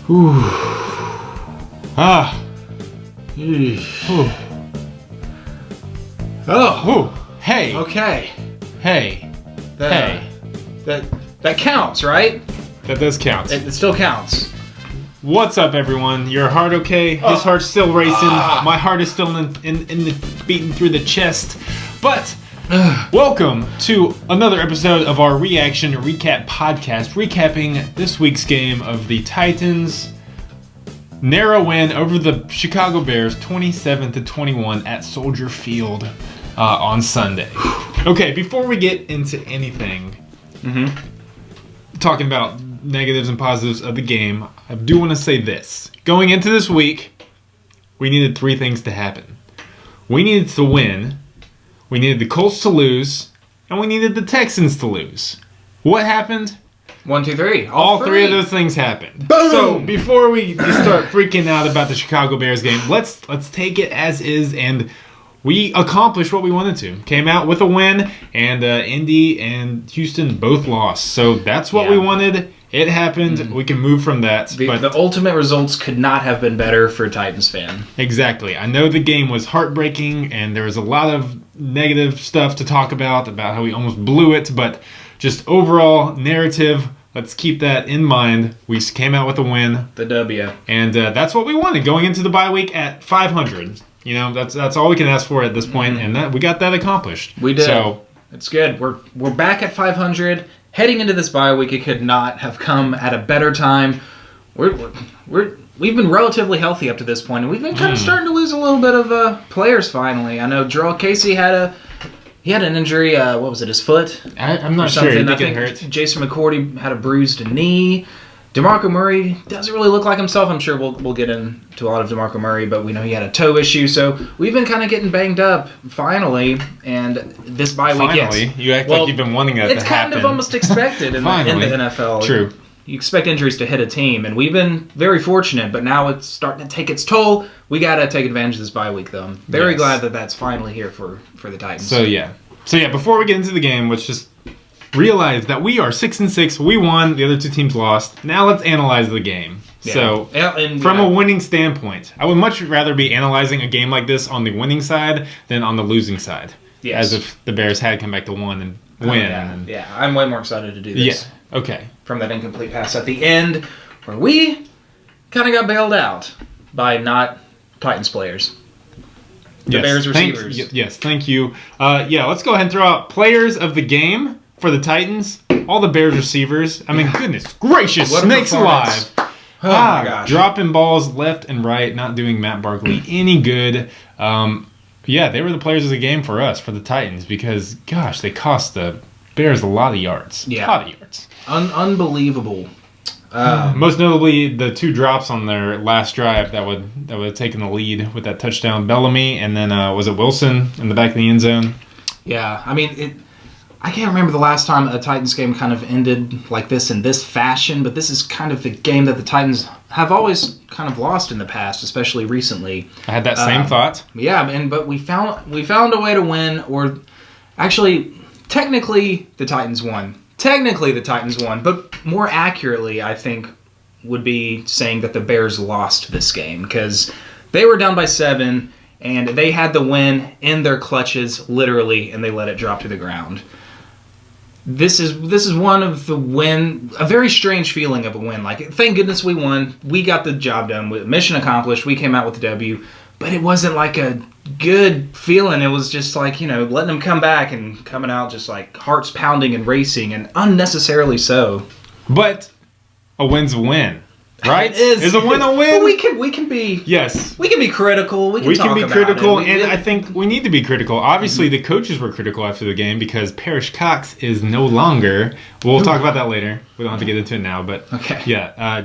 Whew. Ah. Whew. Oh. Whew. Hey. Okay. Hey. Hey. That counts, right? That does count. It still counts. What's up, everyone? Your heart okay? His heart's still racing. My heart is still in the beating through the chest. But welcome to another episode of our reaction recap podcast, recapping this week's game of the Titans' narrow win over the Chicago Bears, 27-21 at Soldier Field on Sunday. Okay, before we get into anything, talking about negatives and positives of the game, I do want to say this. Going into this week, we needed three things to happen. We needed to win, we needed the Colts to lose, and we needed the Texans to lose. What happened? 1, 2, 3. All three of those things happened. Boom! So before we just start freaking out about the Chicago Bears game, let's take it as is, and we accomplished what we wanted to. Came out with a win, and Indy and Houston both lost. So that's what we wanted. It happened. We can move from that. The ultimate results could not have been better for a Titans fan. Exactly. I know the game was heartbreaking, and there was a lot of negative stuff to talk about how we almost blew it, but just overall narrative, let's keep that in mind. We came out with a win. The W. And that's what we wanted going into the bye week at 500. You know, that's all we can ask for at this point, and we got that accomplished. We did. So it's good. We're back at 500. Heading into this bye week, it could not have come at a better time. We've been relatively healthy up to this point, and we've been kind of starting to lose a little bit of players finally. I know Jarrell Casey had an injury. What was it? His foot? I'm not sure. He did get hurt. Jason McCourty had a bruised knee. DeMarco Murray doesn't really look like himself. I'm sure we'll get into a lot of DeMarco Murray, but we know he had a toe issue. So we've been kind of getting banged up finally, and this bye week, finally, you act like you've been wanting that to happen. It's kind of almost expected in the NFL. True. You expect injuries to hit a team, and we've been very fortunate, but now it's starting to take its toll. We got to take advantage of this bye week, though. I'm very glad that that's finally here for the Titans. So yeah, before we get into the game, let's just realize that we are 6-6. We won. The other two teams lost. Now let's analyze the game. Yeah. So, from a winning standpoint, I would much rather be analyzing a game like this on the winning side than on the losing side. Yes. As if the Bears had come back to win and win. Yeah, I'm way more excited to do this. Yeah. Okay. From that incomplete pass at the end, where we kind of got bailed out by not Titans players. The Bears receivers. Thank you. Let's go ahead and throw out players of the game. For the Titans, all the Bears receivers. I mean, goodness gracious, snakes alive. Oh my gosh. Dropping balls left and right, not doing Matt Barkley any good. They were the players of the game for us, for the Titans, because, gosh, they cost the Bears a lot of yards. Yeah. A lot of yards. Unbelievable. Most notably, the two drops on their last drive that would have taken the lead with that touchdown. Bellamy, and then was it Wilson in the back of the end zone? Yeah, I mean, I can't remember the last time a Titans game kind of ended like this in this fashion, but this is kind of the game that the Titans have always kind of lost in the past, especially recently. I had that same thought. Yeah, but we found a way to win, or actually, technically the Titans won. But more accurately, I think, would be saying that the Bears lost this game because they were down by 7, and they had the win in their clutches, literally, and they let it drop to the ground. This is one of the win, a very strange feeling of a win. Like, thank goodness we won. We got the job done. Mission accomplished. We came out with the W. But it wasn't like a good feeling. It was just like, letting them come back and coming out just like hearts pounding and racing, and unnecessarily so. But a win's a win. Right? Is a win a win? But we can be We can be critical. We can be critical, and I think we need to be critical. Obviously, the coaches were critical after the game because PERRISH Cox is no longer. We'll talk about that later. We don't have to get into it now, but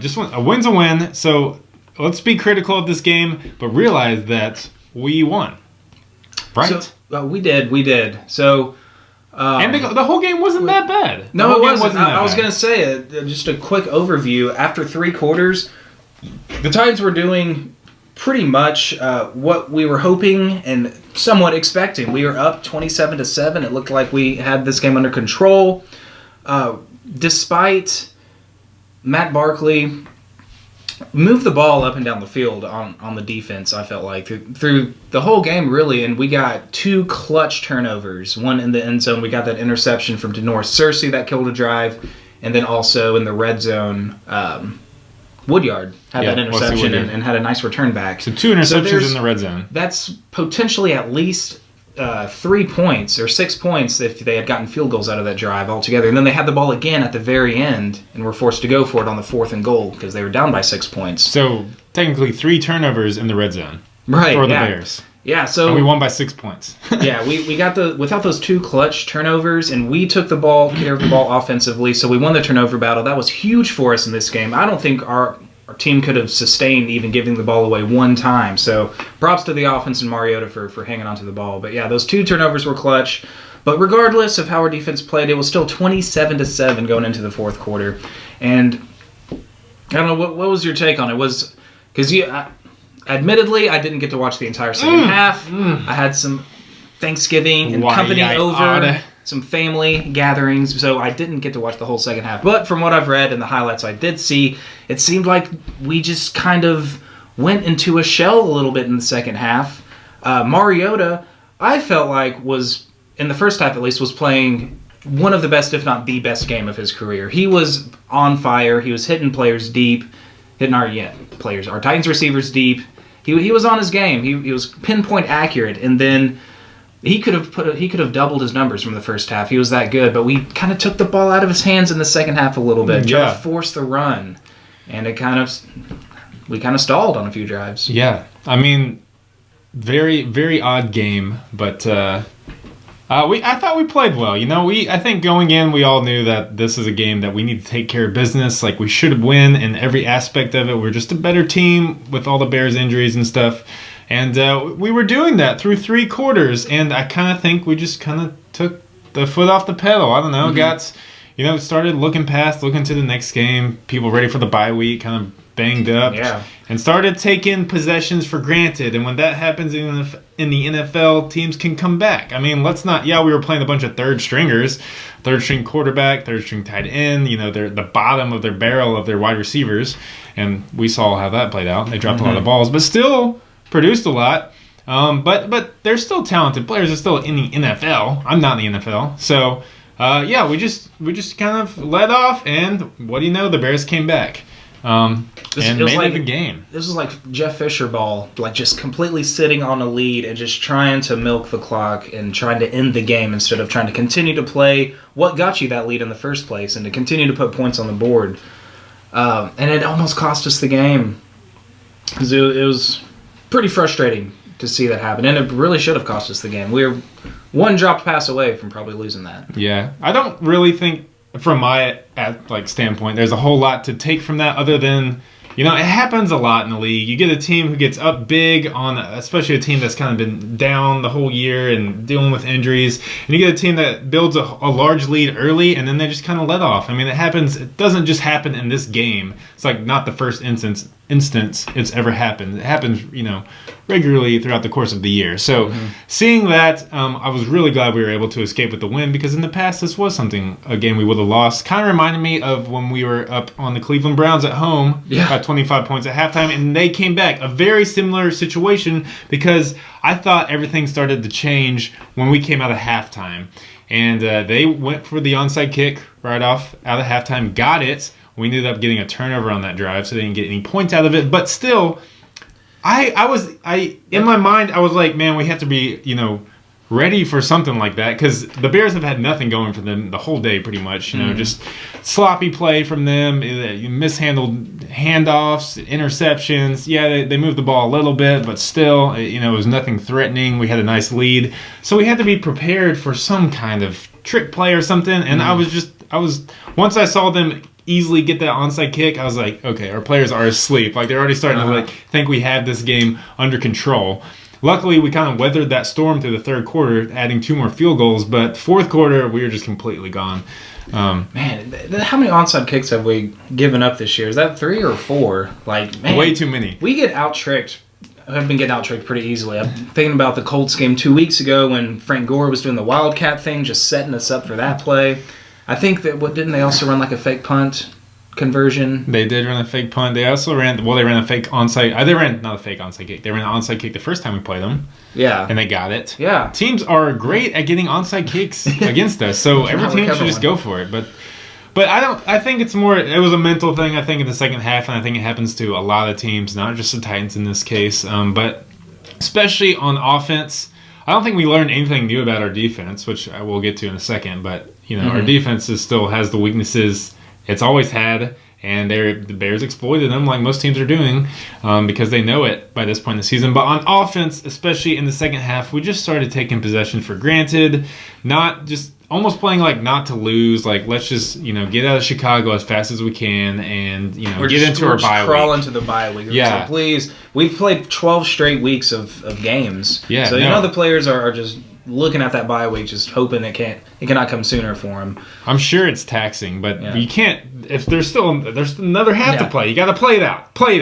just a win's a win. So let's be critical of this game, but realize that we won. Right? So, we did. So. And the whole game wasn't that bad. No, it wasn't. I was going to say, just a quick overview. After 3 quarters, the Titans were doing pretty much what we were hoping and somewhat expecting. We were up 27-7. It looked like we had this game under control. Despite Matt Barkley moved the ball up and down the field on the defense, I felt like, through the whole game, really. And we got 2 clutch turnovers. One in the end zone. We got that interception from Denoris Cersei that killed a drive. And then also in the red zone, Woodyard had that interception and had a nice return back. So 2 interceptions in the red zone. That's potentially at least 3 points or 6 points if they had gotten field goals out of that drive altogether. And then they had the ball again at the very end and were forced to go for it on the 4th and goal because they were down by 6 points. So technically 3 turnovers in the red zone for the Bears. Yeah, so and we won by 6 points. Yeah, we got without those 2 clutch turnovers, and we took the ball, care of the ball offensively, so we won the turnover battle. That was huge for us in this game. I don't think our team could have sustained even giving the ball away one time. So props to the offense and MariGOAta for hanging onto the ball. But yeah, those 2 turnovers were clutch. But regardless of how our defense played, it was still 27-7 going into the 4th quarter. And I don't know, what was your take on it? Was because admittedly, I didn't get to watch the entire second half. I had some Thanksgiving and company over, some family gatherings, so I didn't get to watch the whole second half. But from what I've read and the highlights I did see, it seemed like we just kind of went into a shell a little bit in the second half. MariGOAta, I felt like was, in the first half at least, was playing one of the best, if not the best game of his career. He was on fire. He was hitting players deep, hitting our Titans receivers deep. He was on his game. He was pinpoint accurate, and then he could have doubled his numbers from the first half. He was that good, but we kind of took the ball out of his hands in the second half a little bit, trying to force the run, and we kind of stalled on a few drives. Yeah, I mean, very very odd game, but I thought we played well. You know, I think going in, we all knew that this is a game that we need to take care of business. Like, we should win in every aspect of it. We're just a better team with all the Bears injuries and stuff. And we were doing that through 3 quarters. And I kind of think we just kind of took the foot off the pedal. I don't know. Started looking to the next game. People ready for the bye week, kind of banged up. Yeah. And started taking possessions for granted. And when that happens in the NFL, teams can come back. I mean, we were playing a bunch of third stringers, third string quarterback, third string tight end. They're the bottom of their barrel of their wide receivers. And we saw how that played out. They dropped a lot of balls, but still produced a lot. But they're still talented players. They're still in the NFL. I'm not in the NFL. So, we just kind of let off. And what do you know? The Bears came back. And made it a game. This was like Jeff Fisher ball, like just completely sitting on a lead and just trying to milk the clock and trying to end the game instead of trying to continue to play what got you that lead in the first place and to continue to put points on the board. And it almost cost us the game. Because it was pretty frustrating to see that happen. And it really should have cost us the game. We were one dropped pass away from probably losing that. Yeah. I don't really think, from my standpoint, there's a whole lot to take from that other than, it happens a lot in the league. You get a team who gets up big on, especially a team that's kind of been down the whole year and dealing with injuries, and you get a team that builds a large lead early and then they just kind of let off. I mean, it doesn't just happen in this game. It's like not the first instance it's ever happened. It happens, regularly throughout the course of the year. So seeing that, I was really glad we were able to escape with the win, because in the past this was a game we would have lost. Kind of reminded me of when we were up on the Cleveland Browns at home, got 25 points at halftime, and they came back. A very similar situation, because I thought everything started to change when we came out of halftime. And they went for the onside kick right off out of halftime, got it. We ended up getting a turnover on that drive, so they didn't get any points out of it. But still, in my mind, I was like, man, we have to be, ready for something like that, because the Bears have had nothing going for them the whole day, pretty much. Just sloppy play from them, mishandled handoffs, interceptions. Yeah, they moved the ball a little bit, but still, it was nothing threatening. We had a nice lead, so we had to be prepared for some kind of trick play or something. And I was once I saw them easily get that onside kick, I was like, okay, our players are asleep. Like, they're already starting to think we have this game under control. Luckily, we kind of weathered that storm through the third quarter, adding 2 more field goals. But fourth quarter, we were just completely gone. Man, how many onside kicks have we given up this year? Is that 3 or 4? Way too many. We get out-tricked. I've been getting out-tricked pretty easily. I'm thinking about the Colts game 2 weeks ago when Frank Gore was doing the Wildcat thing, just setting us up for that play. I think that, didn't they also run like a fake punt conversion. They did run a fake punt. They also ran a fake onside. They ran not a fake onside kick. They ran an onside kick the first time we played them. Yeah. And they got it. Yeah. Teams are great at getting onside kicks against us, so every team should just go for it. But I think it's more, it was a mental thing, I think, in the second half, and I think it happens to a lot of teams, not just the Titans in this case. But especially on offense, I don't think we learned anything new about our defense, which I will get to in a second. But, our defense still has the weaknesses it's always had, and the Bears exploited them like most teams are doing because they know it by this point in the season. But on offense, especially in the second half, we just started taking possession for granted, not just almost playing like not to lose. Like, let's just get out of Chicago as fast as we can and get into our bye week. Crawl into the bye week. Yeah, so please. We've played 12 straight weeks of games. Yeah, so the players are just looking at that bye week, just hoping it cannot come sooner for them. I'm sure it's taxing, but you can't. If there's another half to play, you got to play it out. Play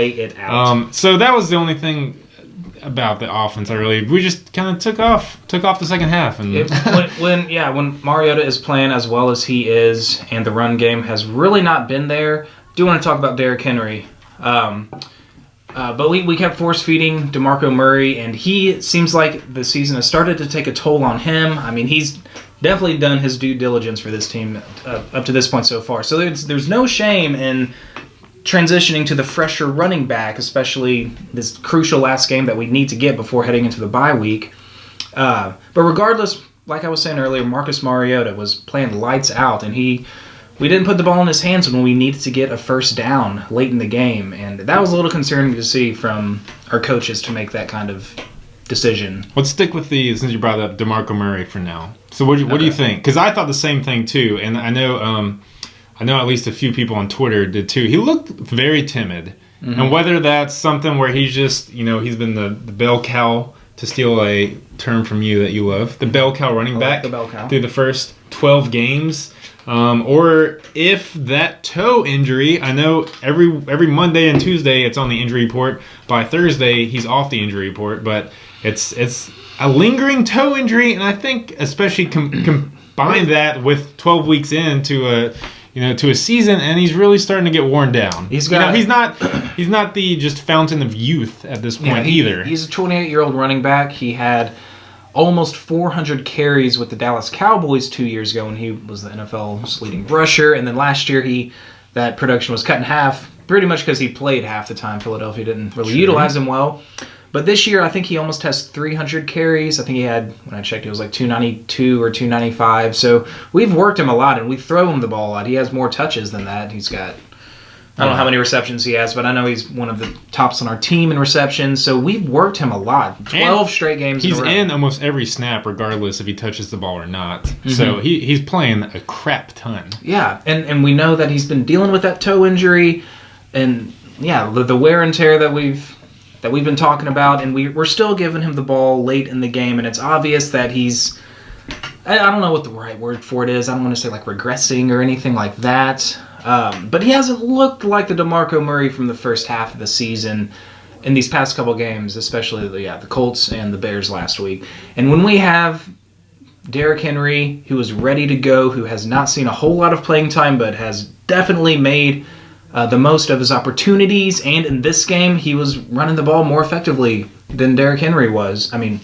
it out. So that was the only thing about the offense. We just kind of took off the second half, and when MariGOATA is playing as well as he is, and the run game has really not been there. I do want to talk about Derrick Henry. But we kept force-feeding DeMarco Murray, and he seems like the season has started to take a toll on him. I mean, he's definitely done his due diligence for this team up to this point so far. So there's no shame in transitioning to the fresher running back, especially this crucial last game that we need to get before heading into the bye week. But regardless, like I was saying earlier, Marcus MariGOATA was playing lights out, and we didn't put the ball in his hands when we needed to get a first down late in the game, and that was a little concerning to see from our coaches to make that kind of decision. Let's stick with since you brought up DeMarco Murray for now. So what do you think? Because I thought the same thing too, and I know at least a few people on Twitter did too. He looked very timid, and whether that's something where he's just he's been the bell cow, to steal a term from you that you love, the bell cow running back through the first 12 games. Or if that toe injury, I know every Monday and Tuesday it's on the injury report. By Thursday he's off the injury report, but it's a lingering toe injury, and I think especially combine that with 12 weeks into a season, and he's really starting to get worn down. He's not the just fountain of youth at this point either. He's a 28-year-old running back. He had almost 400 carries with the Dallas Cowboys 2 years ago when he was the NFL's leading rusher. And then last year, that production was cut in half, pretty much because he played half the time. Philadelphia didn't really utilize him well. But this year, I think he almost has 300 carries. I think he had, when I checked, it was like 292 or 295. So we've worked him a lot, and we throw him the ball a lot. He has more touches than that. He's got, I don't know how many receptions he has, but I know he's one of the tops on our team in receptions. So we've worked him a lot. 12 straight games in a row. He's in almost every snap, regardless if he touches the ball or not. Mm-hmm. So he's playing a crap ton. Yeah, and we know that he's been dealing with that toe injury, and the wear and tear that we've been talking about, and we're still giving him the ball late in the game, and it's obvious that he's, I don't know what the right word for it is. I don't want to say like regressing or anything like that. But he hasn't looked like the DeMarco Murray from the first half of the season in these past couple games, especially the Colts and the Bears last week. And when we have Derrick Henry, who is ready to go, who has not seen a whole lot of playing time, but has definitely made the most of his opportunities, and in this game, he was running the ball more effectively than Derrick Henry was. I mean,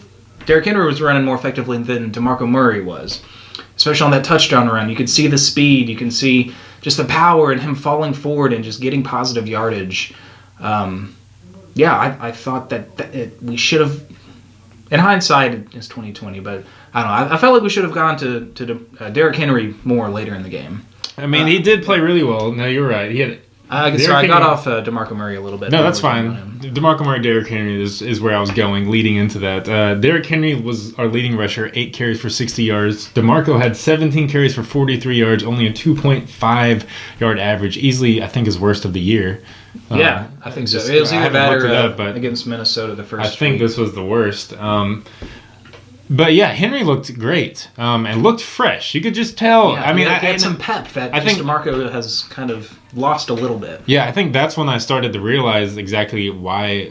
Derrick Henry was running more effectively than DeMarco Murray was, especially on that touchdown run. You could see the speed, you can see just the power and him falling forward and just getting positive yardage. I thought that we should have, in hindsight, it's 2020, but I don't know. I felt like we should have gone to Derrick Henry more later in the game. I mean, he did play really well. No, you're right. He had. I got off DeMarco Murray a little bit. No, that's fine. DeMarco Murray, Derrick Henry is where I was going leading into that. Derrick Henry was our leading rusher, 8 carries for 60 yards. DeMarco had 17 carries for 43 yards, only a 2.5 yard average. Easily, I think, his worst of the year. Yeah, I think so. It was either that or against Minnesota the first I think this was the worst. But yeah, Henry looked great and looked fresh. You could just tell. Yeah, I mean, I had some pep that I think DeMarco has kind of lost a little bit. Yeah, I think that's when I started to realize exactly why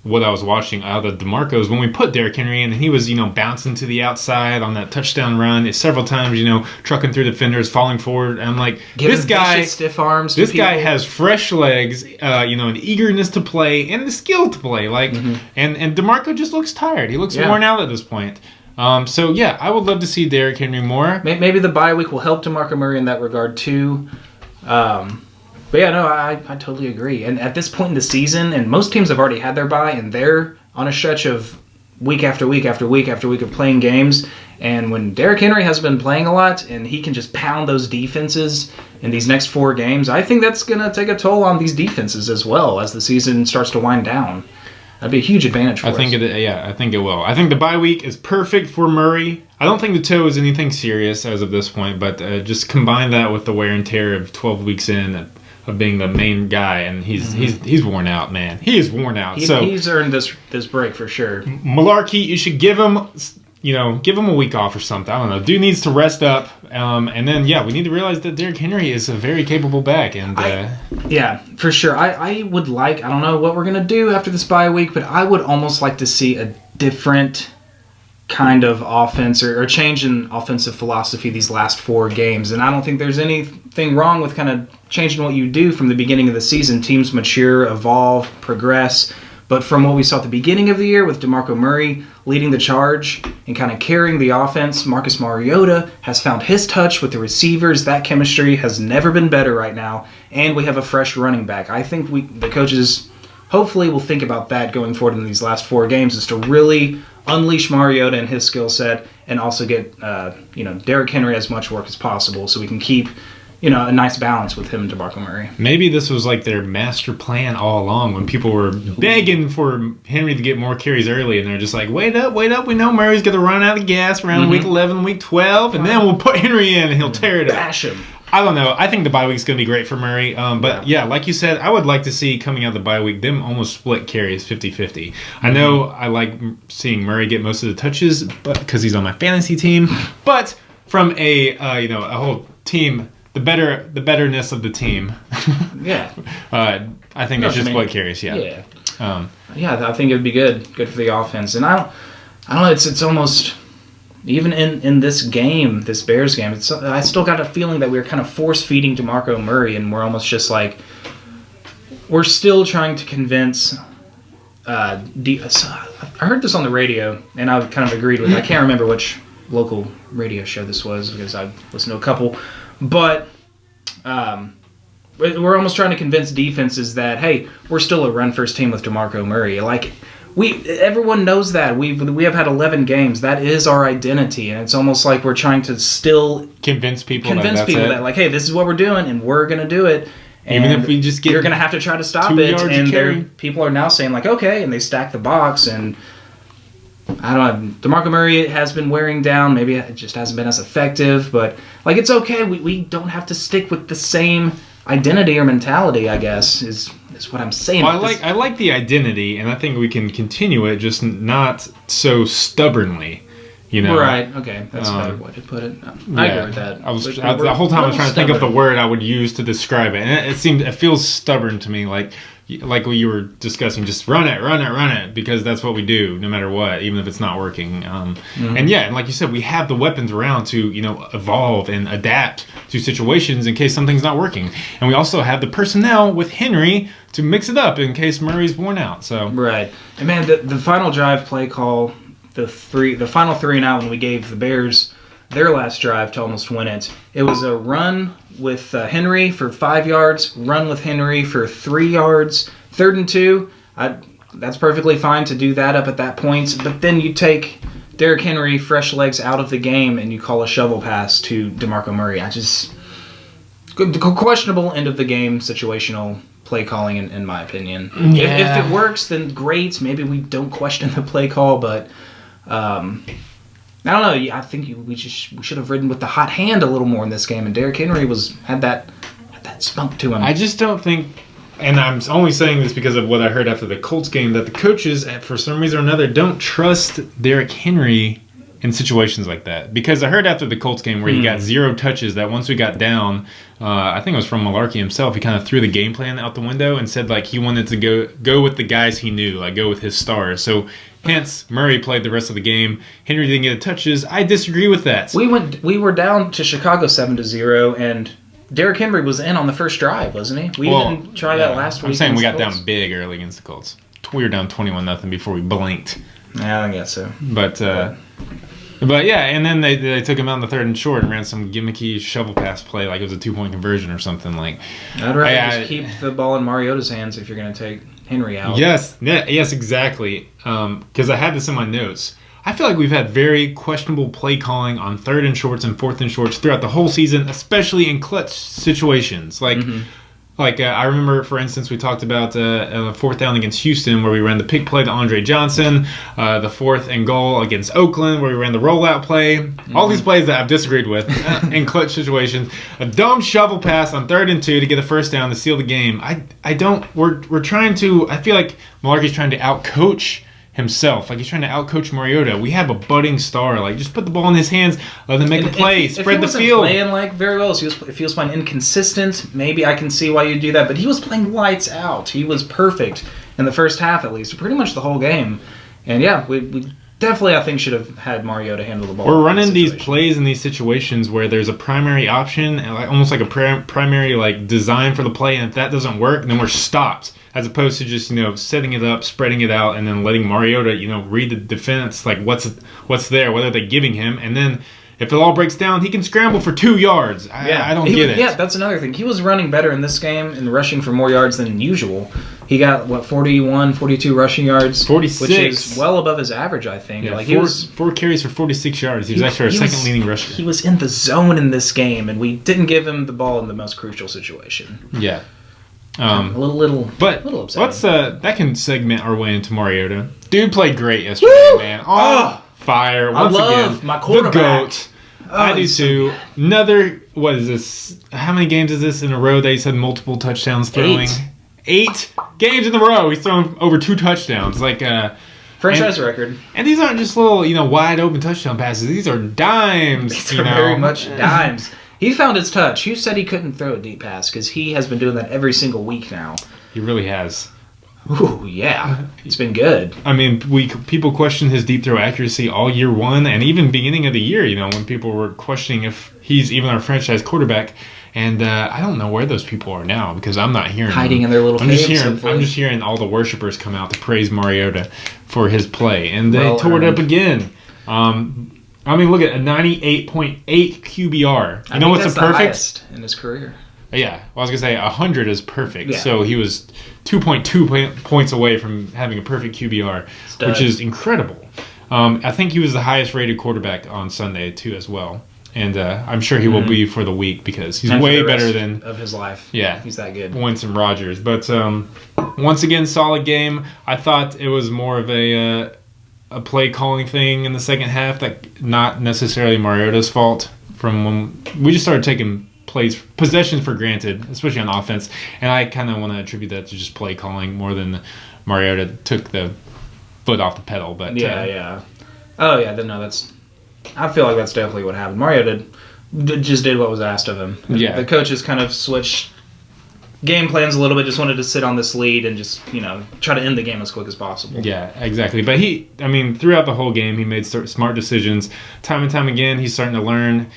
what I was watching out of DeMarco's when we put Derrick Henry in, and he was, bouncing to the outside on that touchdown run several times, trucking through defenders, falling forward. And I'm like, this guy, stiff arms. This guy has fresh legs, an eagerness to play and the skill to play. Like, and DeMarco just looks tired. He looks worn out at this point. So yeah, I would love to see Derrick Henry more. Maybe the bye week will help DeMarco Murray in that regard too. But yeah, no, I totally agree. And at this point in the season, and most teams have already had their bye, and they're on a stretch of week after week after week after week of playing games. And when Derrick Henry has been playing a lot, and he can just pound those defenses in these next 4 games, I think that's going to take a toll on these defenses as well as the season starts to wind down. That'd be a huge advantage for us. I think it will. I think the bye week is perfect for Murray. I don't think the toe is anything serious as of this point, but just combine that with the wear and tear of 12 weeks in of being the main guy, and he's worn out, man. He is worn out. He's earned this break for sure. Malarkey, you should give him a week off or something. I don't know. Dude needs to rest up, and then we need to realize that Derrick Henry is a very capable back, and yeah, for sure. I would like. I don't know what we're gonna do after this bye week, but I would almost like to see a different kind of offense or change in offensive philosophy these last 4 games. And I don't think there's anything wrong with kind of changing what you do from the beginning of the season. Teams mature, evolve, progress. But from what we saw at the beginning of the year with DeMarco Murray leading the charge and kind of carrying the offense, Marcus Mariota has found his touch with the receivers. That chemistry has never been better right now. And we have a fresh running back. I think the coaches hopefully will think about that going forward in these last 4 games, is to really unleash Mariota and his skill set, and also get Derrick Henry as much work as possible, so we can keep a nice balance with him and DeMarco Murray. Maybe this was like their master plan all along, when people were begging for Henry to get more carries early, and they're just like, wait up, we know Murray's going to run out of gas around week 11, week 12, and then we'll put Henry in and he'll tear it up. Bash him. I don't know. I think the bye week's going to be great for Murray. But like you said, I would like to see coming out of the bye week them almost split carries 50-50. I know I like seeing Murray get most of the touches, but because he's on my fantasy team. But from a whole team, the betterness of the team. I think they should split carries. Yeah. I think it would be good for the offense. And I don't know. It's almost. Even in this game, this Bears game, I still got a feeling that we were kind of force-feeding DeMarco Murray, and we're almost just like, we're still trying to convince. I heard this on the radio, and I kind of agreed with it. I can't remember which local radio show this was, because I've listened to a couple. But we're almost trying to convince defenses that, hey, we're still a run-first team with DeMarco Murray. Like, everyone knows that. We have had 11 games. That is our identity, and it's almost like we're trying to still convince people that like, hey, this is what we're doing, and we're going to do it. And even if we just get, you're going to have to try to stop it. And people are now saying like, okay, and they stack the box. And I don't know. DeMarco Murray has been wearing down. Maybe it just hasn't been as effective, but like, it's okay. We don't have to stick with the same identity or mentality, I guess, is what I'm saying. Well, I like the identity, and I think we can continue it, just not so stubbornly, Right, okay. That's a better way to put it. I agree with that. The whole time I was trying to think of the word I would use to describe it, and it feels stubborn to me, like what you were discussing, just run it, because that's what we do, no matter what, even if it's not working. And like you said, we have the weapons around to, evolve and adapt to situations in case something's not working. And we also have the personnel with Henry to mix it up in case Murray's worn out. So right. And man, the final drive play call, the final 3 and out when we gave the Bears their last drive to almost win it. It was a run with Henry for 5 yards, run with Henry for 3 yards, 3rd and 2. That's perfectly fine to do that up at that point. But then you take Derrick Henry, fresh legs, out of the game, and you call a shovel pass to DeMarco Murray. Questionable end of the game situational play calling, in my opinion. If it works, then great. Maybe we don't question the play call, but I don't know. I think we should have ridden with the hot hand a little more in this game, and Derrick Henry had that spunk to him. I just don't think, and I'm only saying this because of what I heard after the Colts game, that the coaches, for some reason or another, don't trust Derrick Henry in situations like that. Because I heard after the Colts game where he got 0 touches that once we got down, I think it was from Malarkey himself, he kind of threw the game plan out the window and said like he wanted to go with the guys he knew, like go with his stars. So hence Murray played the rest of the game. Henry didn't get the touches. I disagree with that. We were down to Chicago 7-0, and Derrick Henry was in on the first drive, wasn't he? We didn't try that last week. I'm saying we got down big early against the Colts. We were down 21-0 before we blinked. Yeah, I guess so. But yeah, and then they took him out in the 3rd and short and ran some gimmicky shovel pass play like it was a 2-point conversion or something. Like I'd rather just keep the ball in MariGOATa's hands if you're going to take Henry out. Yes, exactly. Because I had this in my notes. I feel like we've had very questionable play calling on 3rd and shorts and 4th and shorts throughout the whole season, especially in clutch situations. Like I remember, for instance, we talked about a 4th down against Houston where we ran the pick play to Andre Johnson, the 4th and goal against Oakland where we ran the rollout play. All these plays that I've disagreed with in clutch situations. A dumb shovel pass on 3rd and 2 to get a first down to seal the game. We're trying to, I feel like Malarkey's trying to outcoach himself. Like he's trying to outcoach MariGOATA. We have a budding star. Like just put the ball in his hands, let him make a play, spread the field. If he wasn't playing like very well, if he was playing inconsistent, maybe I can see why you do that. But he was playing lights out. He was perfect in the first half at least, pretty much the whole game. And yeah, we definitely I think should have had MariGOATA handle the ball. We're running these plays in these situations where there's a primary option, almost like a primary like design for the play, and if that doesn't work, then we're stopped. As opposed to just, setting it up, spreading it out, and then letting MariGOATA, read the defense, like what's there, what are they giving him, and then if it all breaks down, he can scramble for 2 yards. I don't get it. Yeah, that's another thing. He was running better in this game and rushing for more yards than usual. He got, 41, 42 rushing yards? 46. Which is well above his average, I think. Yeah, like 4 carries for 46 yards. He was actually our second leading rusher. He was in the zone in this game, and we didn't give him the ball in the most crucial situation. Yeah. A little upsetting. Let's that can segment our way into MariGOATA. Dude played great yesterday, man. Fire once again. My quarterback. The GOAT. I do too. Another. What is this? How many games is this in a row that he's had multiple touchdowns throwing? 8 games in a row. He's thrown over 2 touchdowns. Franchise record. And these aren't just little, wide open touchdown passes. These are dimes. These are very much dimes. He found his touch. Hugh said he couldn't throw a deep pass because he has been doing that every single week now. He really has. Ooh, yeah. It's been good. I mean, people questioned his deep throw accuracy all year 1 and even beginning of the year, when people were questioning if he's even our franchise quarterback. And I don't know where those people are now because I'm not hearing hiding them. in their little caves. I'm just hearing all the worshipers come out to praise MariGOATA for his play. And they tore it up again. Look at a 98.8 QBR. You know what's a perfect? Highest in his career. Yeah, well, I was gonna say 100 is perfect. Yeah. So he was 2.2 points away from having a perfect QBR, which is incredible. I think he was the highest rated quarterback on Sunday too, as well. And I'm sure he will be for the week because he's way better than of his life. Yeah, he's that good. Wentz and Rodgers, but once again, solid game. I thought it was more of a play calling thing in the second half that not necessarily MariGOATa's fault from when we just started taking possessions for granted, especially on offense, and I kind of want to attribute that to just play calling more than MariGOATA took the foot off the pedal. But yeah. Oh yeah, I feel like that's definitely what happened. MariGOATA just did what was asked of him. Yeah, the coaches kind of switched game plans a little bit, just wanted to sit on this lead and just, try to end the game as quick as possible. Yeah, exactly. But throughout the whole game, he made smart decisions. Time and time again, he's starting to learn,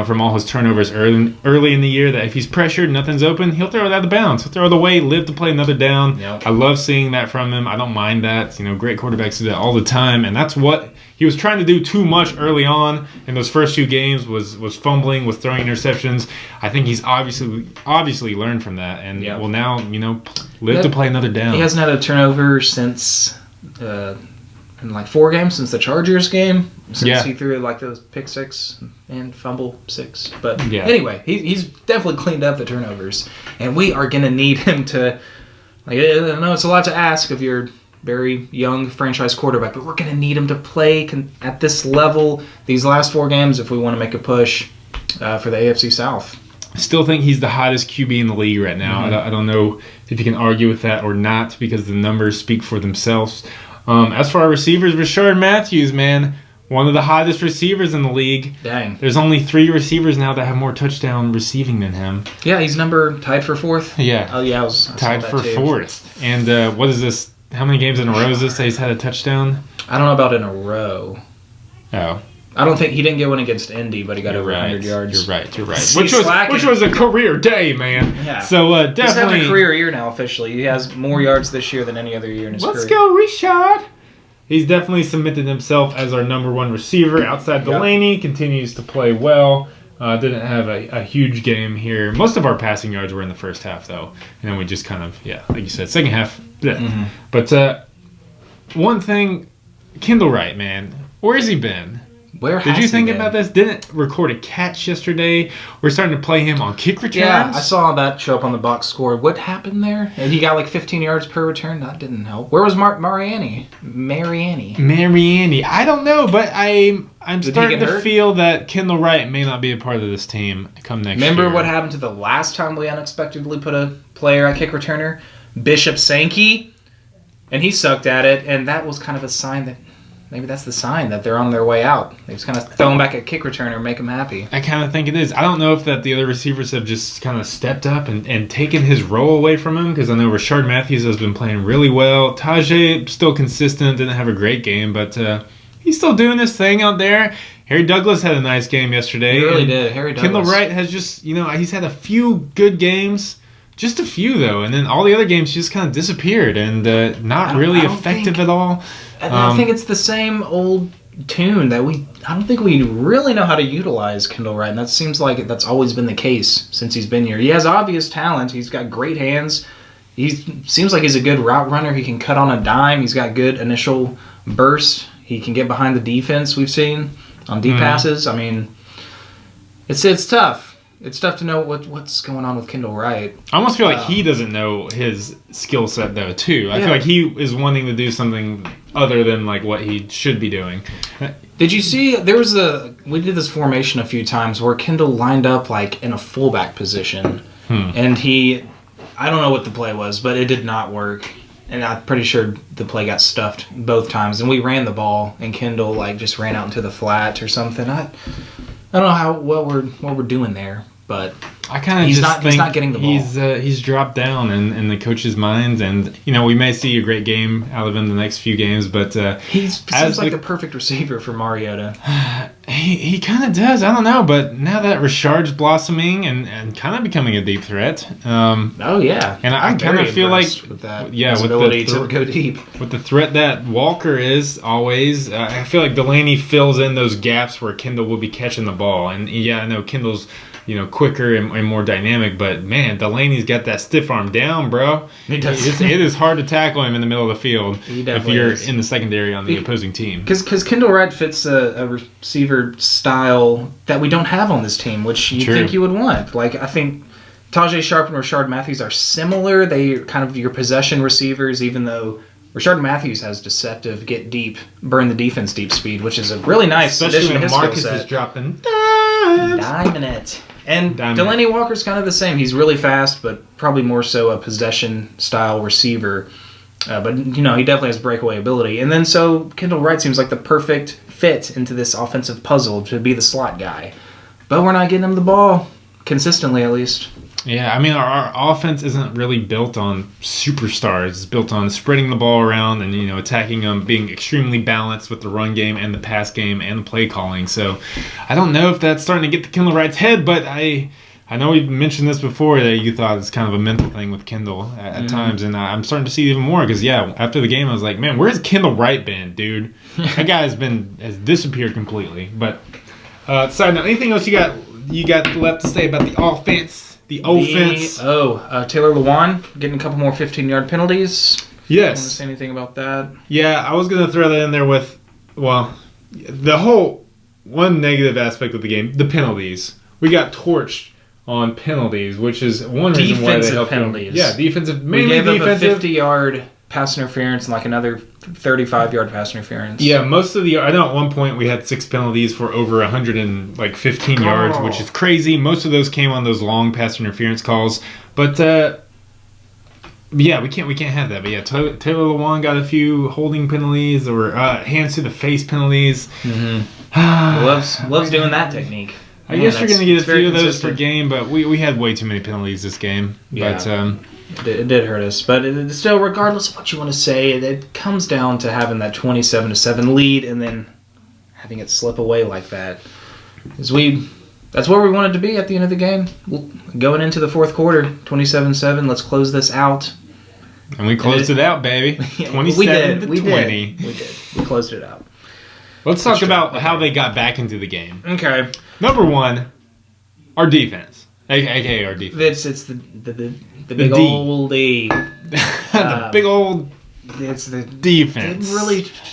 from all his turnovers early in the year that if he's pressured, nothing's open, he'll throw it out of bounds. He'll throw it away, live to play another down. Yep. I love seeing that from him. I don't mind that. Great quarterbacks do that all the time, and that's what he was trying to do too much early on in those first 2 games was fumbling, was throwing interceptions. I think he's obviously learned from that and will now, live to play another down. He hasn't had a turnover since in 4 games since the Chargers game. Since he threw those pick 6 and fumble 6. But anyway, he's definitely cleaned up the turnovers. And we are going to need him to, I know it's a lot to ask of your very young franchise quarterback, but we're going to need him to play at this level these last 4 games if we want to make a push for the AFC South. I still think he's the hottest QB in the league right now. Mm-hmm. I don't know if you can argue with that or not because the numbers speak for themselves. As for our receivers, Rashard Matthews, man, one of the hottest receivers in the league. Dang. There's only 3 receivers now that have more touchdown receiving than him. Yeah, he's tied for 4th. Yeah. Oh, yeah, I tied for 4th. And what is this? How many games in a row is this that he's had a touchdown? I don't know about in a row. Oh. I don't think he didn't get one against Indy, but he got over 100 yards. You're right. Which was a career day, man. Yeah. So definitely. He's having a career year now officially. He has more yards this year than any other year in his career. Let's go, Richard. He's definitely cemented himself as our number 1 receiver outside Delaney. Continues to play well. Didn't have a huge game here. Most of our passing yards were in the first half, though. And then we just kind of, like you said, second half. Mm-hmm. But one thing, Kendall Wright, man, where's he been? Where Did you think about this? Didn't record a catch yesterday. We're starting to play him on kick returns. Yeah, I saw that show up on the box score. What happened there? And he got like 15 yards per return. That didn't help. Where was Mariani? I don't know, but I'm starting to feel that Kendall Wright may not be a part of this team come next year. Remember what happened to the last time we unexpectedly put a player at kick returner? Bishop Sankey? And he sucked at it, and that was kind of a sign that maybe that's the sign that they're on their way out. They just kind of throw him back at kick returner and make him happy. I kind of think it is. I don't know if that the other receivers have just kind of stepped up and taken his role away from him, because I know Rashard Matthews has been playing really well. Tajay still consistent, didn't have a great game, but he's still doing his thing out there. Harry Douglas had a nice game yesterday. He really did. Harry Douglas. Kendall Wright has just, he's had a few good games. Just a few, though, and then all the other games just kind of disappeared and not really effective at all. I think it's the same old tune that I don't think we really know how to utilize Kendall Wright, and that seems like that's always been the case since he's been here. He has obvious talent. He's got great hands. He seems like he's a good route runner. He can cut on a dime. He's got good initial burst. He can get behind the defense we've seen on deep passes. I mean, it's tough. It's tough to know what's going on with Kendall Wright. I almost feel like he doesn't know his skill set, though, too. I feel like he is wanting to do something other than like what he should be doing. Did you see, we did this formation a few times where Kendall lined up like in a fullback position. And I don't know what the play was, but it did not work. And I'm pretty sure the play got stuffed both times. And we ran the ball, and Kendall like just ran out into the flat or something. I don't know what we're doing there, but I kind of he's not getting the ball. He's dropped down in the coach's minds, and we may see a great game out of him the next few games, but he seems like the perfect receiver for MariGOATA. He kind of does. I don't know, but now that Rashard's blossoming and kind of becoming a deep threat. Oh yeah, and I kind of feel like with that his ability to go deep, with the threat that Walker is always. I feel like Delaney fills in those gaps where Kendall will be catching the ball, and I know Kendall's quicker and more dynamic, but man, Delaney's got that stiff arm down, bro. He does. It is hard to tackle him in the middle of the field if you're in the secondary on the opposing team. Because Kendall Wright fits a receiver style that we don't have on this team, which you think you would want. Like, I think Tajay Sharp and Rashard Matthews are similar. They're kind of your possession receivers, even though Rashard Matthews has deceptive, get deep, burn the defense deep speed, which is a really nice addition to his skill set. Marcus is dropping Diming it. And Delaney Walker's kind of the same. He's really fast, but probably more so a possession-style receiver. But, he definitely has breakaway ability. And then so Kendall Wright seems like the perfect fit into this offensive puzzle to be the slot guy. But we're not getting him the ball, consistently at least. Yeah, I mean, our offense isn't really built on superstars. It's built on spreading the ball around and, attacking them, being extremely balanced with the run game and the pass game and the play calling. So I don't know if that's starting to get to Kendall Wright's head, but I know we've mentioned this before, that you thought it's kind of a mental thing with Kendall at times, and I'm starting to see it even more because, after the game I was like, man, where's Kendall Wright been, dude? That guy has disappeared completely. But side note, anything else you got left to say about the offense? The offense. Taylor Lewan getting a couple more 15-yard penalties. Yes. Want to say anything about that? Yeah, I was going to throw that in there with, the whole one negative aspect of the game, the penalties. We got torched on penalties, which is one reason why they helped penalties. Yeah, defensive. Mainly we gave up a 50-yard pass interference and like another 35-yard pass interference. Yeah, most of I know at one point we had 6 penalties for over 115 yards, which is crazy. Most of those came on those long pass interference calls. But Yeah, we can't have that. But yeah, Taylor Lewan got a few holding penalties or hands to the face penalties. Loves doing that technique. I guess you're going to get a few of those per game, but we had way too many penalties this game. Yeah. But it did hurt us. But it still, regardless of what you want to say, it comes down to having that 27-7 lead and then having it slip away like that. That's where we wanted to be at the end of the game. Going into the fourth quarter, 27-7. Let's close this out. And we closed it out, baby. 27-20. We did. We closed it out. Let's talk about how they got back into the game. Okay. Number one, our defense. AKA our defense. It's the big old D. The big old It's the defense.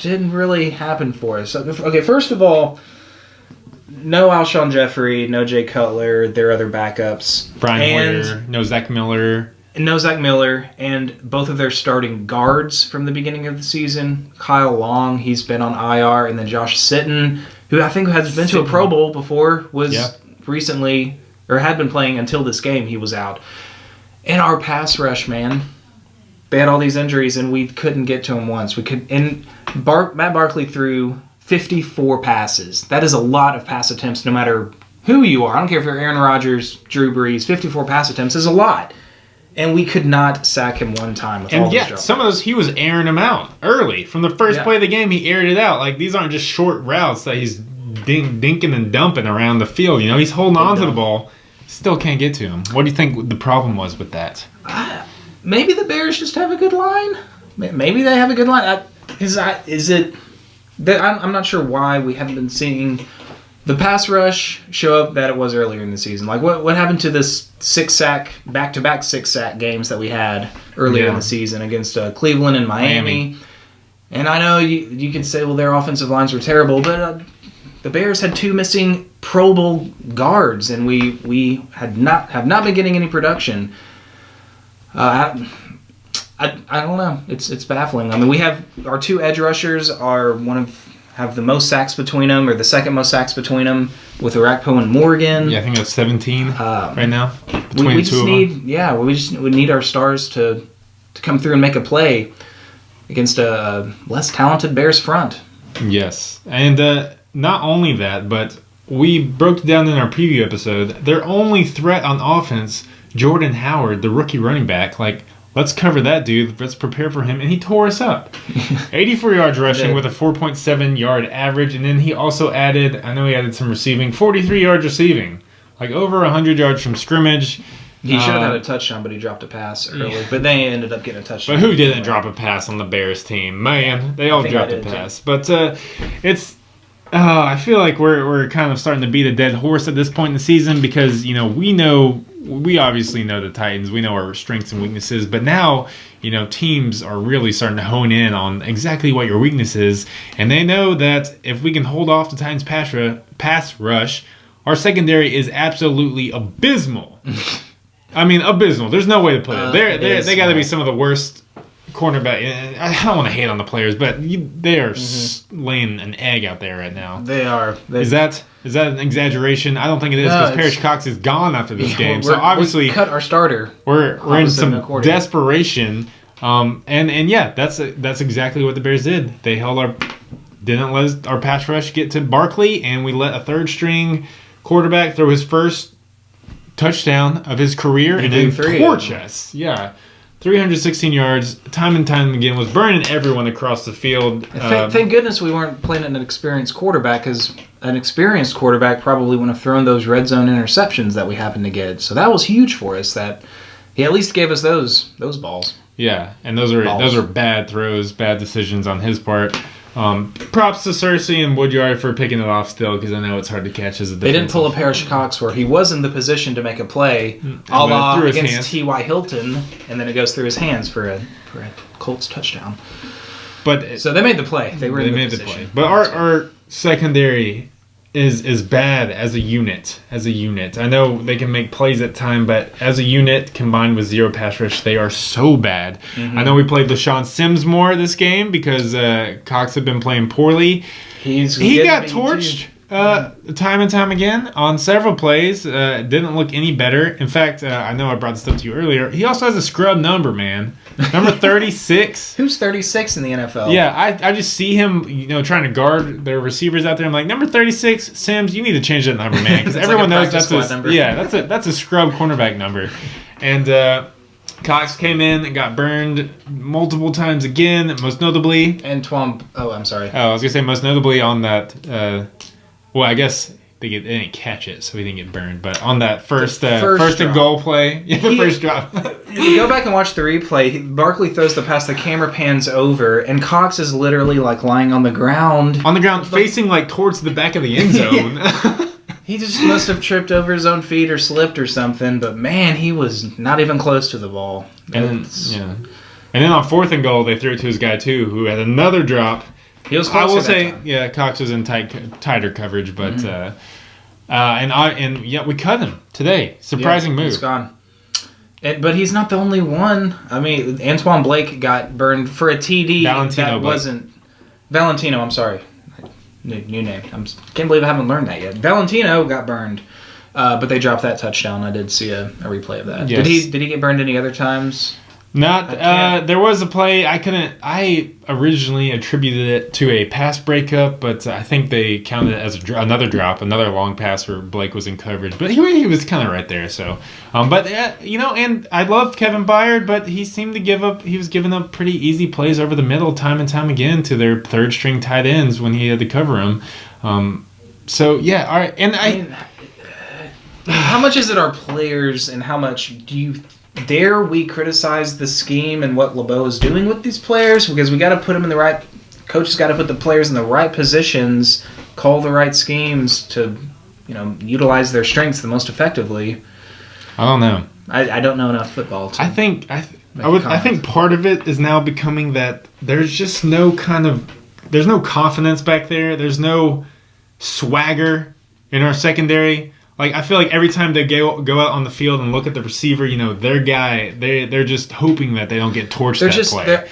Didn't really happen for us. Okay, first of all, no Alshon Jeffrey, no Jay Cutler, their other backups. Brian Hoyer, no Zach Miller. No Zach Miller, and both of their starting guards from the beginning of the season. Kyle Long, he's been on IR, and then Josh Sitton, who I think has been to a Pro Bowl before, was recently, or had been playing until this game, he was out. And our pass rush, man, they had all these injuries, and we couldn't get to him once. Matt Barkley threw 54 passes. That is a lot of pass attempts, no matter who you are. I don't care if you're Aaron Rodgers, Drew Brees. 54 pass attempts is a lot. And we could not sack him one time with all those drops. Some of those, he was airing them out early. From the first play of the game, he aired it out. Like, these aren't just short routes that he's dinking and dumping around the field. You know, he's holding on to the ball. Still can't get to him. What do you think the problem was with that? Maybe the Bears just have a good line. Maybe they have a good line. I'm not sure why we haven't been seeing the pass rush show up that it was earlier in the season. Like, what happened to this back-to-back six-sack games that we had earlier in the season against Cleveland and Miami? And I know you could say, well, their offensive lines were terrible, but the Bears had two missing Pro Bowl guards, and we have not been getting any production. I don't know. It's baffling. I mean, we have our two edge rushers have the most sacks between them, or the second most sacks between them, with Orakpo and Morgan. Yeah, I think that's 17 right now between the two of them. Yeah, we need our stars to come through and make a play against a less talented Bears front. Yes, and not only that, but we broke down in our preview episode, their only threat on offense, Jordan Howard, the rookie running back, let's cover that dude. Let's prepare for him. And he tore us up. 84 yards rushing with a 4.7 yard average. And then he also added some receiving, 43 yards receiving. Like over 100 yards from scrimmage. He should have had a touchdown, but he dropped a pass early. Yeah. But they ended up getting a touchdown. But who didn't drop a pass on the Bears team? Man, they all dropped a pass. Too. But I feel like we're kind of starting to beat a dead horse at this point in the season because, we obviously know the Titans. We know our strengths and weaknesses. But now, teams are really starting to hone in on exactly what your weakness is. And they know that if we can hold off the Titans' pass rush, our secondary is absolutely abysmal. I mean, abysmal. There's no way to put it. They got to be some of the worst cornerback. I don't want to hate on the players, but they are laying an egg out there right now. They are. Is that an exaggeration? I don't think it is because Parrish Cox is gone after this game. So obviously, we cut our starter. We're in some desperation. That's exactly what the Bears did. They didn't let our pass rush get to Barkley, and we let a third string quarterback throw his first touchdown of his career and then torch us. Yeah. 316 yards, time and time again, was burning everyone across the field. Thank goodness we weren't playing an experienced quarterback, because an experienced quarterback probably wouldn't have thrown those red zone interceptions that we happened to get. So that was huge for us that he at least gave us those balls. Yeah, and those are bad throws, bad decisions on his part. Props to Cersei and Woodyard for picking it off still, because I know it's hard to catch as a defensive. They didn't pull a Parrish Cox where he was in the position to make a play, a la against T.Y. Hilton, and then it goes through his hands for a Colts touchdown. So they made the play. They made the play. But our secondary is bad as a unit. I know they can make plays at time, but as a unit combined with zero pass rush, they are so bad. I know we played LaShawn Sims more this game because Cox had been playing poorly. He got torched. time and time again on several plays. Didn't look any better. In fact, I know I brought this up to you earlier. He also has a scrub number, man. Number 36. Who's 36 in the NFL? Yeah, I just see him, trying to guard their receivers out there. I'm like, number 36, Sims, you need to change that number, man, because everyone knows that's a number. Yeah, that's a scrub cornerback number. And Cox came in and got burned multiple times again, most notably. I'm sorry. Oh, I was gonna say most notably on that. Well, I guess they didn't catch it, so he didn't get burned. But on that first and goal play, first drop. If you go back and watch the replay, Barkley throws the pass, the camera pans over, and Cox is literally like lying on the ground. On the ground, facing like towards the back of the end zone. He just must have tripped over his own feet or slipped or something. But man, he was not even close to the ball. And then on 4th and goal, they threw it to his guy too, who had another drop. He was closer. I will say, yeah, Cox was in tighter coverage, but we cut him today. Surprising move. He's gone. But he's not the only one. I mean, Antoine Blake got burned for a TD. Valentino. I'm sorry, new name. Can't believe I haven't learned that yet. Valentino got burned, but they dropped that touchdown. I did see a replay of that. Yes. Did he get burned any other times? Not. There was a play I originally attributed it to a pass breakup, but I think they counted it as another drop, another long pass where Blake was in coverage. But he was kind of right there. So, and I love Kevin Byard, but he seemed to give up. He was giving up pretty easy plays over the middle time and time again to their third string tight ends when he had to cover them. So yeah, all right. And how much is it our players, and how much do you? Dare we criticize the scheme and what LeBeau is doing with these players? Because we got to put them in the right. Coaches got to put the players in the right positions, call the right schemes to, utilize their strengths the most effectively. I don't know. I don't know enough football. I think part of it is now becoming that there's just there's no confidence back there. There's no swagger in our secondary. Like, I feel like every time they go out on the field and look at the receiver, their guy, they're just hoping that they don't get torched play.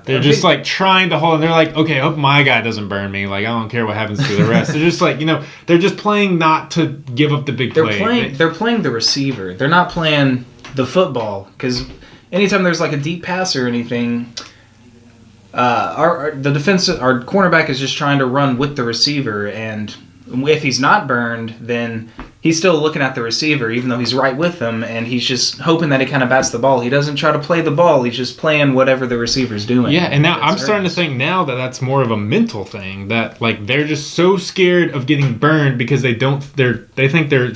They're just like trying to hold, and they're like, okay, I hope my guy doesn't burn me. Like, I don't care what happens to the rest. They're just like, they're just playing not to give up the big play. They're playing the receiver. They're not playing the football, because anytime there's like a deep pass or anything, our cornerback is just trying to run with the receiver, and if he's not burned, then he's still looking at the receiver, even though he's right with them, and he's just hoping that he kind of bats the ball. He doesn't try to play the ball. He's just playing whatever the receiver's doing. Yeah, and now I'm starting to think now that that's more of a mental thing, that like they're just so scared of getting burned because they think they're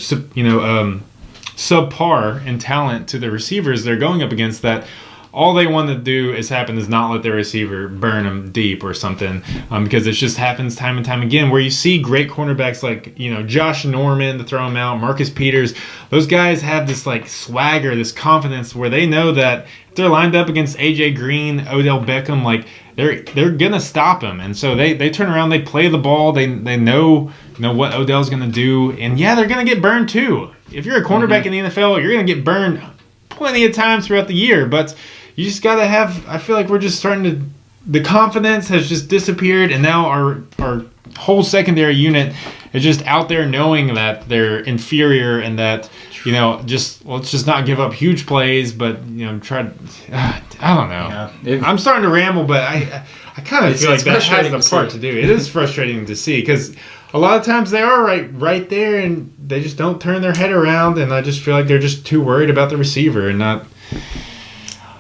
subpar in talent to the receivers they're going up against, that all they want to do is not let their receiver burn them deep or something, because it just happens time and time again where you see great cornerbacks like, Josh Norman, to throw him out, Marcus Peters. Those guys have this like swagger, this confidence where they know that if they're lined up against AJ Green, Odell Beckham, like they're gonna stop him, and so they turn around, they play the ball, they know what Odell's gonna do, and yeah, they're gonna get burned too. If you're a cornerback in the NFL, you're gonna get burned plenty of times throughout the year, but you just got to have, I feel like we're just starting to, the confidence has just disappeared, and now our whole secondary unit is just out there knowing that they're inferior, and that, let's just not give up huge plays, but, try to, I don't know. Yeah, I'm starting to ramble, but I kind of feel like that has a part to do. It is frustrating to see, because a lot of times they are right there, and they just don't turn their head around, and I just feel like they're just too worried about the receiver and not...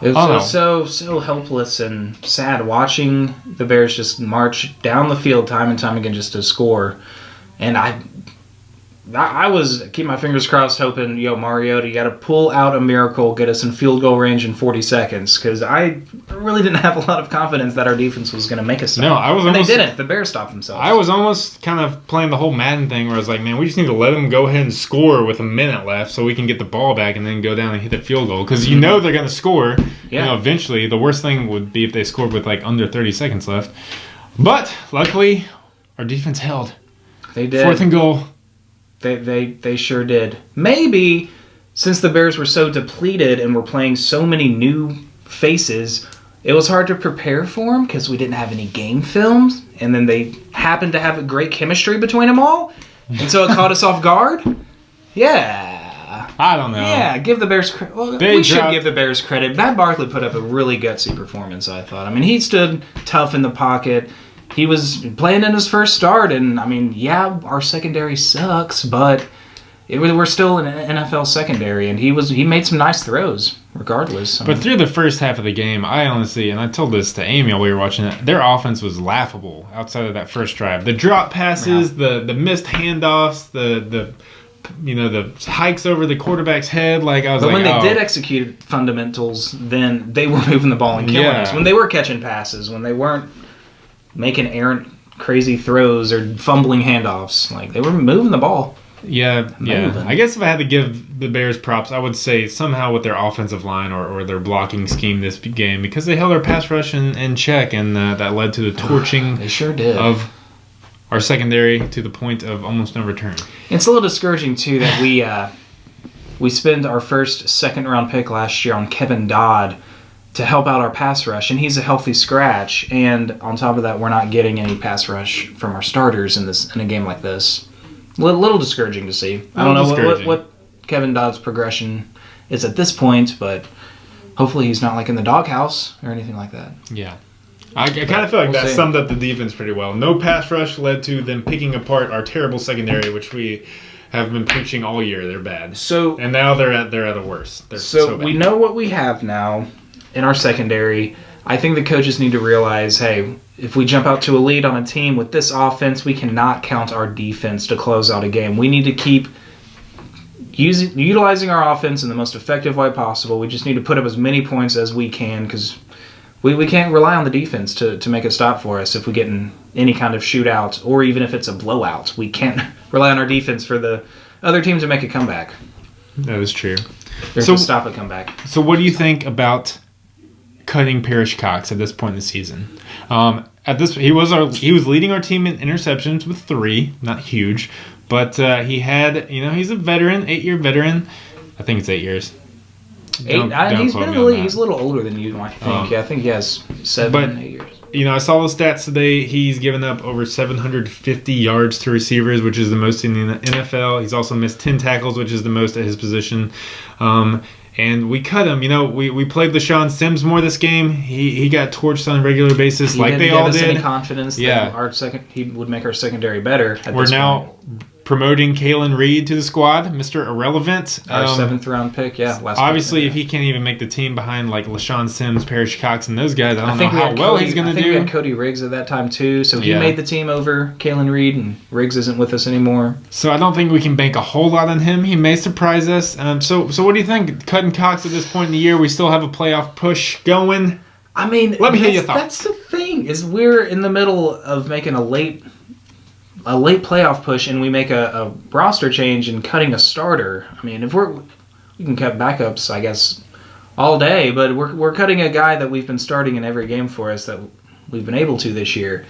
It was so helpless and sad watching the Bears just march down the field time and time again just to score. And I was keep my fingers crossed, hoping, MariGOAta, you got to pull out a miracle, get us in field goal range in 40 seconds, because I really didn't have a lot of confidence that our defense was going to make a stop. No, they didn't. The Bears stopped themselves. I was almost kind of playing the whole Madden thing where I was like, man, we just need to let them go ahead and score with a minute left so we can get the ball back and then go down and hit the field goal, because they're going to score. Yeah. Eventually. The worst thing would be if they scored with like under 30 seconds left. But luckily, our defense held. They did. 4th and goal. They sure did. Maybe since the Bears were so depleted and were playing so many new faces, it was hard to prepare for them because we didn't have any game films. And then they happened to have a great chemistry between them all, and so it caught us off guard. Yeah. I don't know. Yeah, give the Bears credit. Well, we should give the Bears credit. Matt Barkley put up a really gutsy performance, I thought. I mean, he stood tough in the pocket. He was playing in his first start, and, I mean, yeah, our secondary sucks, but we're still an NFL secondary, and he made some nice throws, regardless. But through the first half of the game, I honestly, and I told this to Amy while we were watching it, their offense was laughable outside of that first drive. The drop passes, the missed handoffs, the hikes over the quarterback's head. But when they did execute fundamentals, then they were moving the ball and killing us. When they were catching passes, when they weren't making errant, crazy throws or fumbling handoffs, they were moving the ball. Yeah. I guess if I had to give the Bears props, I would say somehow with their offensive line or their blocking scheme this game, because they held our pass rush in check, and that led to the torching they sure did. Of our secondary to the point of almost no return. It's a little discouraging, too, that we spend our first second-round pick last year on Kevin Dodd to help out our pass rush, and he's a healthy scratch. And on top of that, we're not getting any pass rush from our starters in a game like this. A little discouraging to see. I don't know what Kevin Dodd's progression is at this point, but hopefully he's not in the doghouse or anything like that. Yeah. I kind of feel like that summed up the defense pretty well. No pass rush led to them picking apart our terrible secondary, which we have been preaching all year. They're bad. And now they're at a worse. They're so bad. We know what we have now in our secondary. I think the coaches need to realize, hey, if we jump out to a lead on a team with this offense, we cannot count our defense to close out a game. We need to keep utilizing our offense in the most effective way possible. We just need to put up as many points as we can, because we can't rely on the defense to make a stop for us if we get in any kind of shootout, or even if it's a blowout. We can't rely on our defense for the other team to make a comeback. That is true. To stop a comeback. So what do you think about cutting PERRISH Cox at this point in the season? He was leading our team in interceptions with 3, not huge, but he had, he's a veteran, 8-year veteran. I think it's 8 years. He's a little older than you might think. I think he has 7, 8 years. I saw the stats today. He's given up over 750 yards to receivers, which is the most in the NFL. He's also missed 10 tackles, which is the most at his position. And we cut him. We played LaShawn Sims more this game. He got torched on a regular basis, like they all did. He didn't give us any confidence that he would make our secondary better. We're now promoting Kalen Reed to the squad, Mr. Irrelevant. Our 7th-round pick, obviously, if he can't even make the team behind LaShawn Sims, PERRISH Cox, and those guys, I don't know how well he's going to do. I think we had Cody Riggs at that time, too, so he made the team over Kalen Reed, and Riggs isn't with us anymore. So I don't think we can bank a whole lot on him. He may surprise us. So what do you think? Cutting Cox at this point in the year, we still have a playoff push going. I mean, let me hear your thoughts. That's the thing, is we're in the middle of making a late playoff push, and we make a roster change and cutting a starter. I mean, if we can cut backups, I guess, all day, but we're cutting a guy that we've been starting in every game for us that we've been able to this year.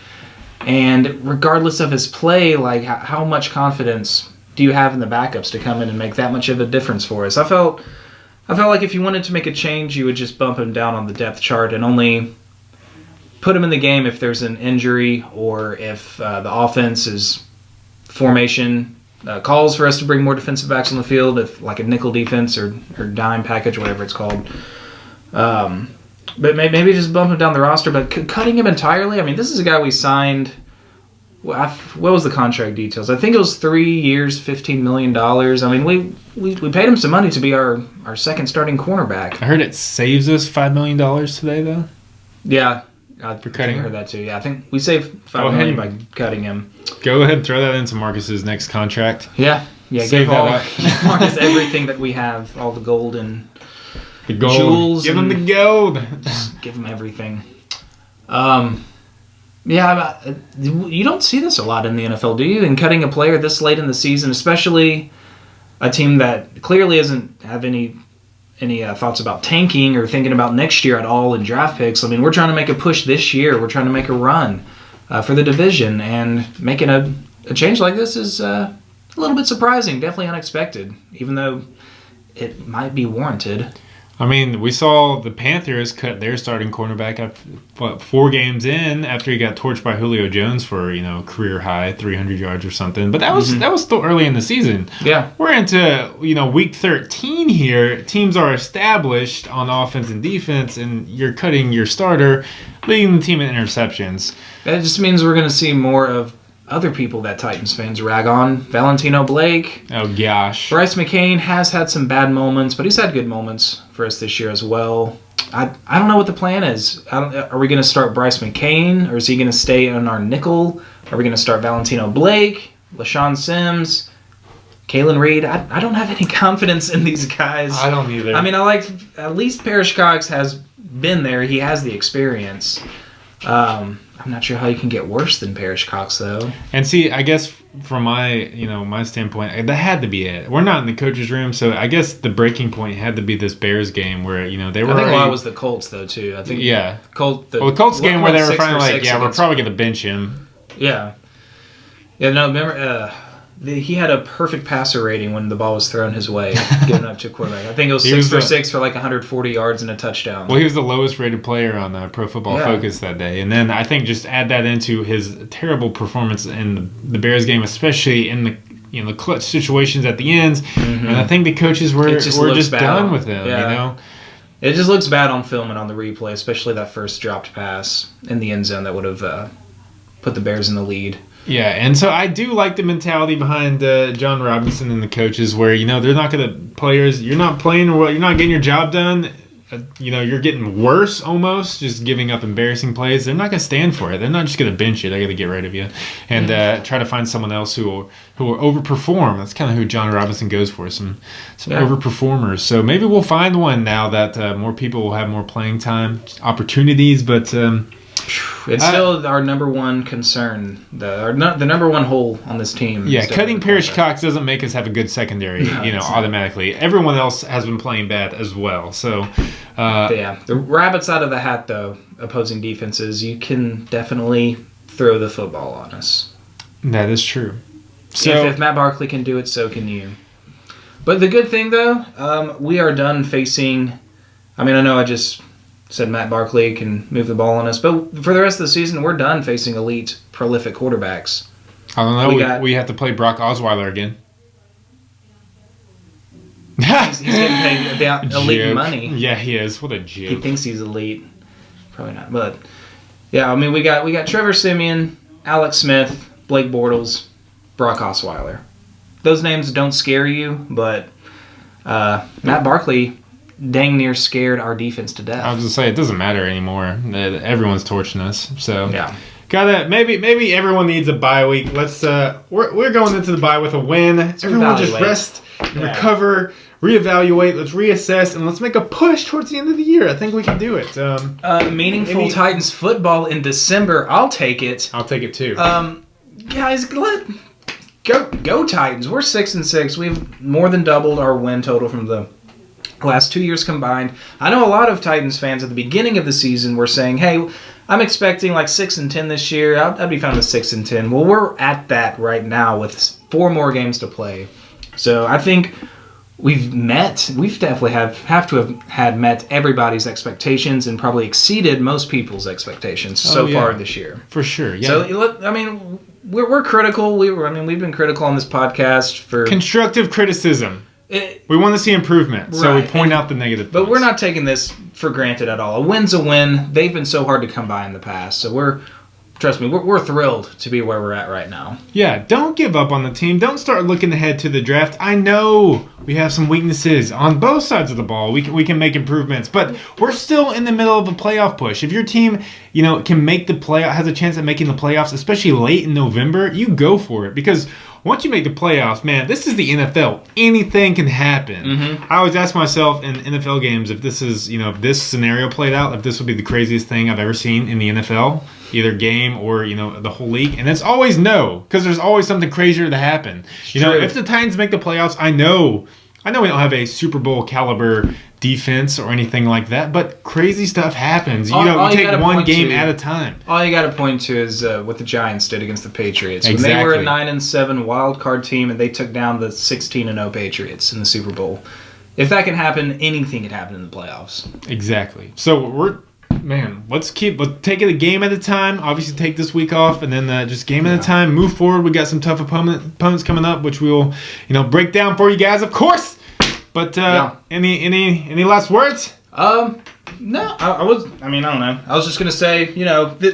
And regardless of his play, how much confidence do you have in the backups to come in and make that much of a difference for us? I felt like if you wanted to make a change, you would just bump him down on the depth chart and only put him in the game if there's an injury, or if the offense's formation calls for us to bring more defensive backs on the field, if a nickel defense or dime package, whatever it's called. But maybe just bump him down the roster. But cutting him entirely, I mean, this is a guy we signed. What was the contract details? I think it was 3 years, $15 million. I mean, we paid him some money to be our second starting cornerback. I heard it saves us $5 million today, though. Yeah. For cutting I heard that too. Yeah, I think we saved $5 million by cutting him. Go ahead and throw that into Marcus's next contract. Yeah. Give Marcus everything that we have, all the gold and the gold. Jewels. Give him the gold. Just give him everything. You don't see this a lot in the NFL, do you? In cutting a player this late in the season, especially a team that clearly doesn't have any thoughts about tanking or thinking about next year at all in draft picks. I mean, we're trying to make a push this year. We're trying to make a run for the division, and making a change like this is a little bit surprising, definitely unexpected, even though it might be warranted. I mean, we saw the Panthers cut their starting cornerback after, 4 games in after he got torched by Julio Jones for, career high 300 yards or something. But that was still early in the season. Yeah. We're into, week 13 here. Teams are established on offense and defense, and you're cutting your starter, leading the team in interceptions. That just means we're going to see more of other people that Titans fans rag on. Valentino Blake. Oh, gosh. Bryce McCain has had some bad moments, but he's had good moments for us this year as well. I don't know what the plan is. Are we going to start Bryce McCain, or is he going to stay on our nickel? Are we going to start Valentino Blake, LaShawn Sims, Kalen Reed? I don't have any confidence in these guys. I don't either. I mean, at least Parrish Cox has been there. He has the experience. I'm not sure how you can get worse than Parrish Cox, though. And see, I guess from my standpoint, that had to be it. We're not in the coach's room, so I guess the breaking point had to be this Bears game where, they were. I think a lot was the Colts, though, too. I think. Yeah. The Colts game where they were finally like, yeah, we're probably going to bench him. Yeah. Yeah, no, remember, he had a perfect passer rating when the ball was thrown his way, getting up to a quarterback. I think it was 6 for 6 for like 140 yards and a touchdown. Well, he was the lowest rated player on Pro Football Focus that day. And then I think just add that into his terrible performance in the Bears game, especially in the clutch situations at the ends. Mm-hmm. And I think the coaches were just done with him, It just looks bad on film and on the replay, especially that first dropped pass in the end zone that would have put the Bears in the lead. Yeah, and so I do like the mentality behind John Robinson and the coaches where, they're not going to players, you're not playing well, you're not getting your job done, you're getting worse almost, just giving up embarrassing plays. They're not going to stand for it. They're not just going to bench you. They're going to get rid of you and try to find someone else who will overperform. That's kind of who John Robinson goes for, some overperformers. So maybe we'll find one now that more people will have more playing time, opportunities, but... it's still our number one concern, the number one hole on this team. Yeah, cutting Parrish Cox doesn't make us have a good secondary, automatically. Everyone else has been playing bad as well. So, the rabbits out of the hat, though, opposing defenses, you can definitely throw the football on us. That is true. So if Matt Barkley can do it, so can you. But the good thing, though, we are done facing. I mean, I know I just said Matt Barkley can move the ball on us, but for the rest of the season, we're done facing elite, prolific quarterbacks. I don't know. We have to play Brock Osweiler again. He's getting paid elite money. Yeah, he is. What a joke. He thinks he's elite. Probably not. But, yeah, I mean, we got Trevor Siemian, Alex Smith, Blake Bortles, Brock Osweiler. Those names don't scare you, but Matt Barkley dang near scared our defense to death. I was going to say, it doesn't matter anymore. Everyone's torching us. So, yeah. Maybe everyone needs a bye week. Let's we're going into the bye with a win. Everyone just rest and recover, reevaluate, let's reassess, and let's make a push towards the end of the year. I think we can do it. Meaningful Titans football in December. I'll take it. I'll take it too. Guys, go Titans. We're 6-6. We've more than doubled our win total from the last 2 years combined. I know a lot of Titans fans at the beginning of the season were saying, hey, I'm expecting like 6-10 this year. I'd be fine with 6-10. Well, we're at that right now with 4 more games to play. So I think we've definitely have to have had met everybody's expectations and probably exceeded most people's expectations far this year. For sure, yeah. So, I mean, we're critical. We've been critical on this podcast for... Constructive criticism. We want to see improvement, so we point out the negative points. But we're not taking this for granted at all. A win's a win. They've been so hard to come by in the past, so trust me, we're thrilled to be where we're at right now. Yeah, don't give up on the team. Don't start looking ahead to the draft. I know we have some weaknesses on both sides of the ball. We can make improvements, but we're still in the middle of a playoff push. If your team, can make the playoff, has a chance at making the playoffs, especially late in November, you go for it because once you make the playoffs, man, this is the NFL. Anything can happen. Mm-hmm. I always ask myself in NFL games if this is, if this scenario played out, if this would be the craziest thing I've ever seen in the NFL, either game or, the whole league. And it's always no, because there's always something crazier to happen. If the Titans make the playoffs, I know we don't have a Super Bowl caliber defense or anything like that, but crazy stuff happens. You take one game at a time. All you got to point to is what the Giants did against the Patriots. Exactly. When they were a 9-7 wild card team and they took down the 16-0 Patriots in the Super Bowl. if that can happen, anything can happen in the playoffs. Exactly. So let's take it a game at a time. Obviously, take this week off, and then just game at a time. Move forward. We got some tough opponents coming up, which we will, break down for you guys, of course. But any last words? No, I don't know. I was just gonna say,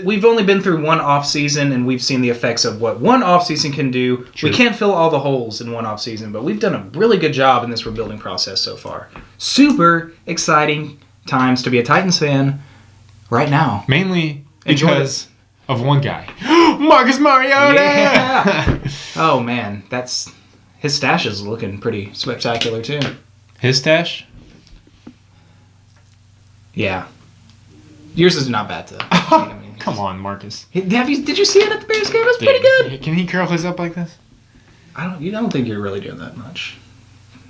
we've only been through one off season, and we've seen the effects of what one off season can do. True. We can't fill all the holes in one off season, but we've done a really good job in this rebuilding process so far. Super exciting times to be a Titans fan right now. Mainly because of one guy, Marcus MariGOATA. Yeah. Oh man, his stash is looking pretty spectacular too. His stash? Yeah. Yours is not bad though. Come on, Marcus. Did you see it at the Bears game? It was pretty good. Can he curl his up like this? I don't think you're really doing that much.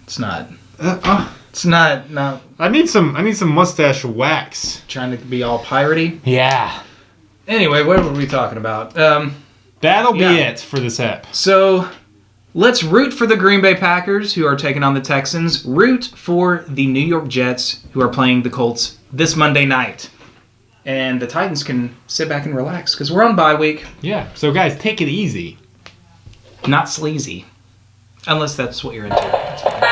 It's not. It's not. No. I need some mustache wax. Trying to be all piratey. Yeah. Anyway, what were we talking about? That'll be it for this ep. So, let's root for the Green Bay Packers, who are taking on the Texans. Root for the New York Jets, who are playing the Colts this Monday night. And the Titans can sit back and relax, because we're on bye week. Yeah, so guys, take it easy. Not sleazy. Unless that's what you're into. That's fine.